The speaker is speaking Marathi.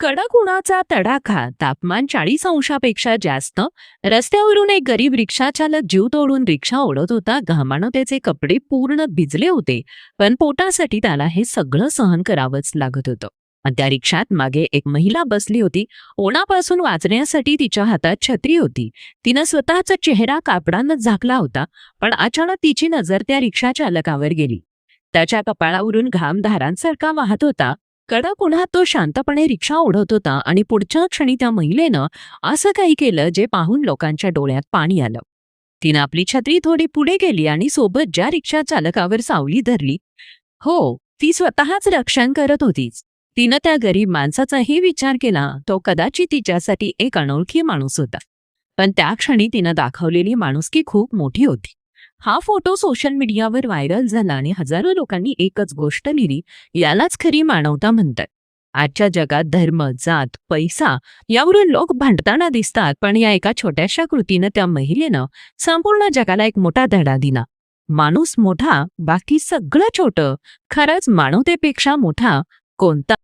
कडक उन्हाचा तडाखा, तापमान 40 अंशापेक्षा जास्त. रस्त्यावरून एक गरीब रिक्षाचालक जीव तोडून रिक्षा ओढत होता. घामानं त्याचे कपडे पूर्ण भिजले होते, पण पोटासाठी त्याला हे सगळं सहन करावंच लागत होतं. आणि त्या रिक्षात मागे एक महिला बसली होती. उन्हापासून वाचण्यासाठी तिच्या हातात छत्री होती. तिनं स्वतःचा चेहरा कापडानं झाकला होता, पण अचानक तिची नजर त्या रिक्षाचालकावर गेली. त्याच्या कपाळावरून घाम धारांसारखा वाहत होता. कडक उन्हात तो शांतपणे रिक्षा ओढत होता आणि पुढच्या क्षणी त्या महिलेनं असं काही केलं जे पाहून लोकांच्या डोळ्यात पाणी आलं. तिनं आपली छत्री थोडी पुढे गेली आणि सोबत ज्या रिक्षा चालकावर सावली धरली. हो, ती स्वतःच रक्षण करत होतीच. तिनं त्या गरीब माणसाचाही विचार केला. तो कदाचित तिच्यासाठी एक अनोळखी माणूस होता, पण त्या क्षणी तिनं दाखवलेली माणुसकी खूप मोठी होती. हा फोटो सोशल मीडियावर व्हायरल झाला आणि हजारो लोकांनी एकच गोष्ट लिहिली, यालाच खरी मानवता म्हणतात. आजच्या जगात धर्म, जात, पैसा यावरून लोक भांडताना दिसतात, पण या एका छोट्याशा कृतीनं त्या महिलेनं संपूर्ण जगाला एक मोठा धडा दिला. माणूस मोठा, बाकी सगळं छोटं. खरंच मानवतेपेक्षा मोठा कोणता